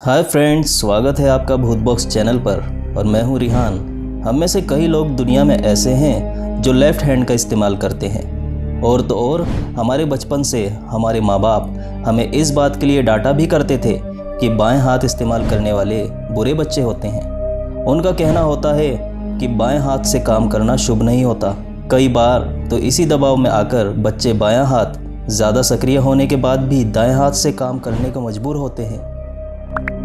Hi friends, स्वागत है आपका भूत बॉक्स चैनल पर और मैं हूं रिहान। हम में से कई लोग दुनिया में ऐसे हैं जो लेफ़्ट हैंड का इस्तेमाल करते हैं। और तो और हमारे बचपन से हमारे माँ बाप हमें इस बात के लिए डांटा भी करते थे कि बाएं हाथ इस्तेमाल करने वाले बुरे बच्चे होते हैं। उनका कहना होता है कि बाएं हाथ से काम करना शुभ नहीं होता। कई बार तो इसी दबाव में आकर बच्चे बायां हाथ ज़्यादा सक्रिय होने के बाद भी दाएं हाथ से काम करने को मजबूर होते हैं।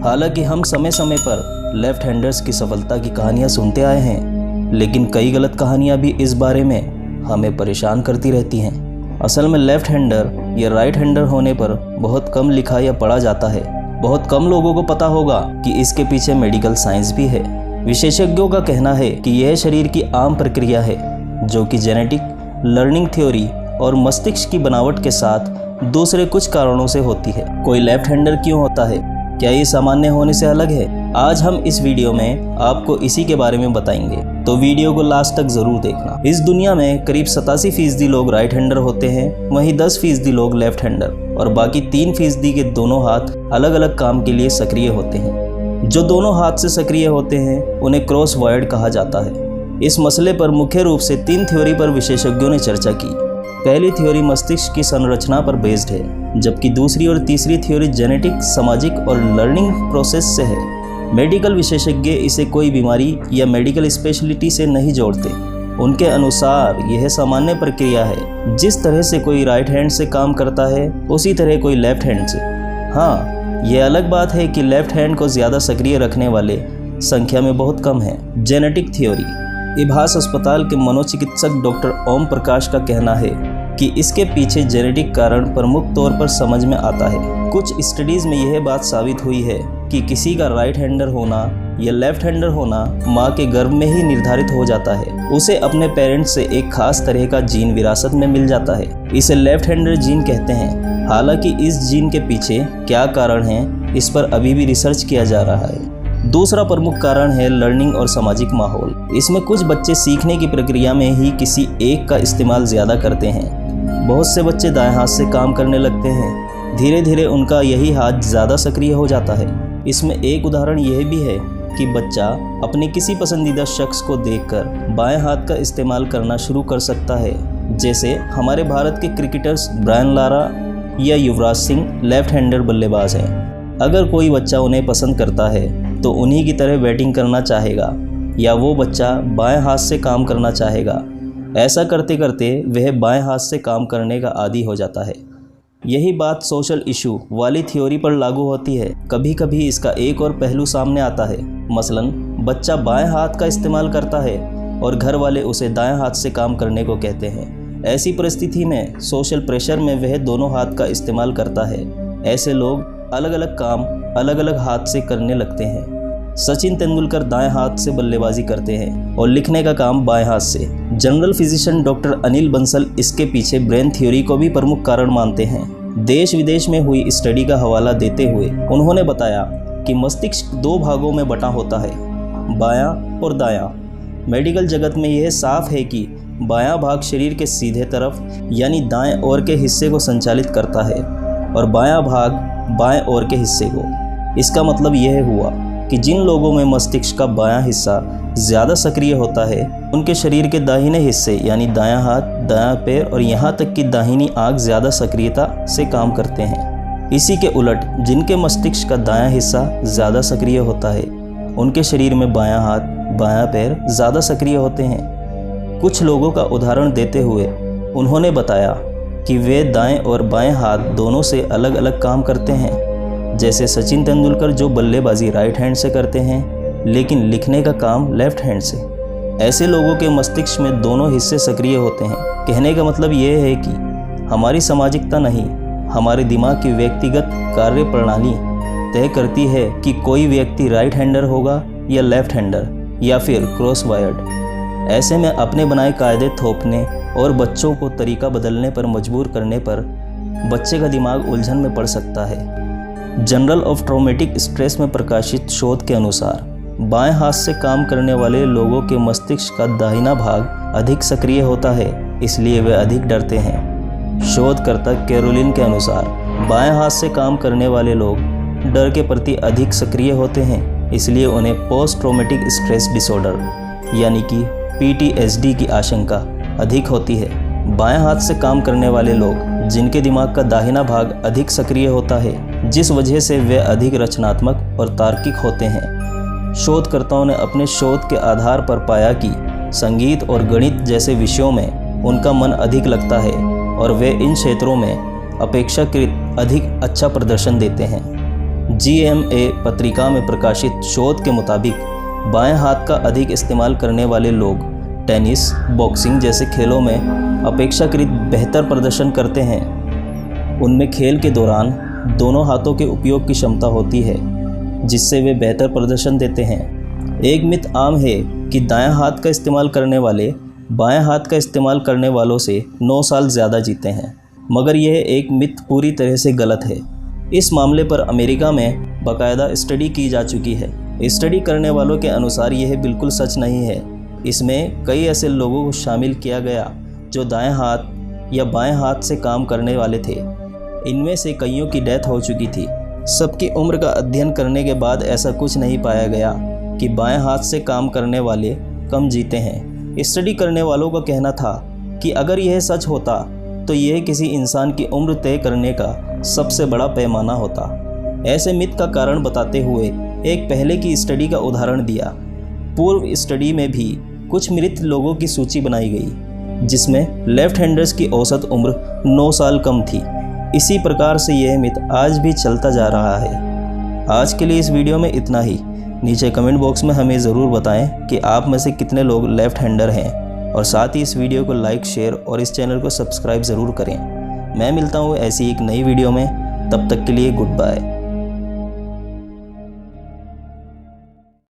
हालांकि हम समय समय पर लेफ़्ट हैंडर्स की सफलता की कहानियां सुनते आए हैं, लेकिन कई गलत कहानियां भी इस बारे में हमें परेशान करती रहती हैं। असल में लेफ़्ट हैंडर या राइट हैंडर होने पर बहुत कम लिखा या पढ़ा जाता है। बहुत कम लोगों को पता होगा कि इसके पीछे मेडिकल साइंस भी है। विशेषज्ञों का कहना है कि यह शरीर की आम प्रक्रिया है जो कि जेनेटिक, लर्निंग थ्योरी और मस्तिष्क की बनावट के साथ दूसरे कुछ कारणों से होती है। कोई लेफ़्ट हैंडर क्यों होता है? क्या ये सामान्य होने से अलग है? आज हम इस वीडियो में आपको इसी के बारे में बताएंगे, तो वीडियो को लास्ट तक जरूर देखना। इस दुनिया में करीब 87% लोग राइट हैंडर होते हैं, वहीं 10% लोग लेफ्ट हैंडर और बाकी 3% के दोनों हाथ अलग अलग काम के लिए सक्रिय होते हैं। जो दोनों हाथ से सक्रिय होते हैं उन्हें क्रॉस वायर्ड कहा जाता है। इस मसले पर मुख्य रूप से 3 थ्योरी पर विशेषज्ञों ने चर्चा की। पहली थ्योरी मस्तिष्क की संरचना पर बेस्ड है, जबकि दूसरी और तीसरी थ्योरी जेनेटिक, सामाजिक और लर्निंग प्रोसेस से है। मेडिकल विशेषज्ञ इसे कोई बीमारी या मेडिकल स्पेशलिटी से नहीं जोड़ते। उनके अनुसार यह सामान्य प्रक्रिया है। जिस तरह से कोई राइट हैंड से काम करता है उसी तरह कोई लेफ्ट हैंड से। हाँ, यह अलग बात है कि लेफ्ट हैंड को ज़्यादा सक्रिय रखने वाले संख्या में बहुत कम है। Genetic theory. इभास अस्पताल के मनोचिकित्सक डॉक्टर ओम प्रकाश का कहना है कि इसके पीछे जेनेटिक कारण प्रमुख तौर पर समझ में आता है। कुछ स्टडीज़ में यह बात साबित हुई है कि किसी का राइट हैंडर होना या लेफ्ट हैंडर होना माँ के गर्भ में ही निर्धारित हो जाता है। उसे अपने पेरेंट्स से एक खास तरह का जीन विरासत में मिल जाता है। इसे लेफ्ट हैंडर जीन कहते हैं। हालांकि इस जीन के पीछे क्या कारण है, इस पर अभी भी रिसर्च किया जा रहा है। दूसरा प्रमुख कारण है लर्निंग और सामाजिक माहौल। इसमें कुछ बच्चे सीखने की प्रक्रिया में ही किसी एक का इस्तेमाल ज़्यादा करते हैं। बहुत से बच्चे दाएं हाथ से काम करने लगते हैं। धीरे धीरे उनका यही हाथ ज़्यादा सक्रिय हो जाता है। इसमें एक उदाहरण यह भी है कि बच्चा अपने किसी पसंदीदा शख्स को देखकर बाएं हाथ का इस्तेमाल करना शुरू कर सकता है। जैसे हमारे भारत के क्रिकेटर्स ब्रायन लारा या युवराज सिंह लेफ्ट हैंडर बल्लेबाज हैं। अगर कोई बच्चा उन्हें पसंद करता है तो उन्हीं की तरह बैटिंग करना चाहेगा या वो बच्चा बाएं हाथ से काम करना चाहेगा। ऐसा करते करते वह बाएं हाथ से काम करने का आदी हो जाता है। यही बात सोशल इशू वाली थ्योरी पर लागू होती है। कभी कभी इसका एक और पहलू सामने आता है। मसलन बच्चा बाएं हाथ का इस्तेमाल करता है और घर वाले उसे दाएं हाथ से काम करने को कहते हैं। ऐसी परिस्थिति में सोशल प्रेशर में वह दोनों हाथ का इस्तेमाल करता है। ऐसे लोग अलग अलग काम अलग अलग हाथ से करने लगते हैं। सचिन तेंदुलकर दाएं हाथ से बल्लेबाजी करते हैं और लिखने का काम बाएं हाथ से। General physician doctor Anil Bansal इसके पीछे ब्रेन थ्योरी को भी प्रमुख कारण मानते हैं। देश विदेश में हुई स्टडी का हवाला देते हुए उन्होंने बताया कि मस्तिष्क 2 भागों में बटा होता है, बायां और दायां। मेडिकल जगत में यह साफ है कि बायां भाग शरीर के सीधे तरफ यानी दाएं ओर के हिस्से को संचालित करता है और बायां भाग बाएं ओर के हिस्से को। इसका मतलब यह हुआ कि जिन लोगों में मस्तिष्क का बायां हिस्सा ज़्यादा सक्रिय होता है उनके शरीर के दाहिने हिस्से यानी दायां हाथ, दायां पैर और यहाँ तक कि दाहिनी आंख ज़्यादा सक्रियता से काम करते हैं। इसी के उलट जिनके मस्तिष्क का दायां हिस्सा ज़्यादा सक्रिय होता है उनके शरीर में बायां हाथ, बायां पैर ज़्यादा सक्रिय होते हैं। कुछ लोगों का उदाहरण देते हुए उन्होंने बताया कि वे दाएं और बाएं हाथ दोनों से अलग अलग काम करते हैं। जैसे सचिन तेंदुलकर जो बल्लेबाजी राइट हैंड से करते हैं लेकिन लिखने का काम लेफ्ट हैंड से। ऐसे लोगों के मस्तिष्क में दोनों हिस्से सक्रिय होते हैं। कहने का मतलब ये है कि हमारी सामाजिकता नहीं, हमारे दिमाग की व्यक्तिगत कार्य प्रणाली तय करती है कि कोई व्यक्ति राइट हैंडर होगा या लेफ्ट हैंडर या फिर क्रॉस वायर्ड। ऐसे में अपने बनाए कायदे थोपने और बच्चों को तरीका बदलने पर मजबूर करने पर बच्चे का दिमाग उलझन में पड़ सकता है। जर्नल ऑफ ट्रॉमेटिक स्ट्रेस में प्रकाशित शोध के अनुसार बाएं हाथ से काम करने वाले लोगों के मस्तिष्क का दाहिना भाग अधिक सक्रिय होता है, इसलिए वे अधिक डरते हैं। शोधकर्ता कैरोलिन के अनुसार बाएं हाथ से काम करने वाले लोग डर के प्रति अधिक सक्रिय होते हैं, इसलिए उन्हें पोस्ट ट्रॉमेटिक स्ट्रेस डिसऑर्डर यानी कि PTSD की आशंका अधिक होती है। बाएं हाथ से काम करने वाले लोग जिनके दिमाग का दाहिना भाग अधिक सक्रिय होता है, जिस वजह से वे अधिक रचनात्मक और तार्किक होते हैं। शोधकर्ताओं ने अपने शोध के आधार पर पाया कि संगीत और गणित जैसे विषयों में उनका मन अधिक लगता है और वे इन क्षेत्रों में अपेक्षाकृत अधिक अच्छा प्रदर्शन देते हैं। GMA पत्रिका में प्रकाशित शोध के मुताबिक बाएं हाथ का अधिक इस्तेमाल करने वाले लोग टेनिस, बॉक्सिंग जैसे खेलों में अपेक्षाकृत बेहतर प्रदर्शन करते हैं। उनमें खेल के दौरान दोनों हाथों के उपयोग की क्षमता होती है, जिससे वे बेहतर प्रदर्शन देते हैं। एक मिथ आम है कि दायां हाथ का इस्तेमाल करने वाले बाएं हाथ का इस्तेमाल करने वालों से 9 साल ज़्यादा जीते हैं, मगर यह एक मिथ पूरी तरह से गलत है। इस मामले पर अमेरिका में बाकायदा स्टडी की जा चुकी है। स्टडी करने वालों के अनुसार यह बिल्कुल सच नहीं है। इसमें कई ऐसे लोगों को शामिल किया गया जो दाएं हाथ या बाएं हाथ से काम करने वाले थे। इनमें से कईयों की डेथ हो चुकी थी। सबकी उम्र का अध्ययन करने के बाद ऐसा कुछ नहीं पाया गया कि बाएं हाथ से काम करने वाले कम जीते हैं। स्टडी करने वालों का कहना था कि अगर यह सच होता तो यह किसी इंसान की उम्र तय करने का सबसे बड़ा पैमाना होता। ऐसे मिथ का कारण बताते हुए एक पहले की स्टडी का उदाहरण दिया। पूर्व स्टडी में भी कुछ मृत लोगों की सूची बनाई गई, जिसमें लेफ्ट हैंडर्स की औसत उम्र 9 साल कम थी। इसी प्रकार से यह मिथ आज भी चलता जा रहा है। आज के लिए इस वीडियो में इतना ही। नीचे कमेंट बॉक्स में हमें ज़रूर बताएं कि आप में से कितने लोग लेफ्ट हैंडर हैं, और साथ ही इस वीडियो को लाइक, शेयर और इस चैनल को सब्सक्राइब ज़रूर करें। मैं मिलता हूँ ऐसी एक नई वीडियो में, तब तक के लिए गुड बाय।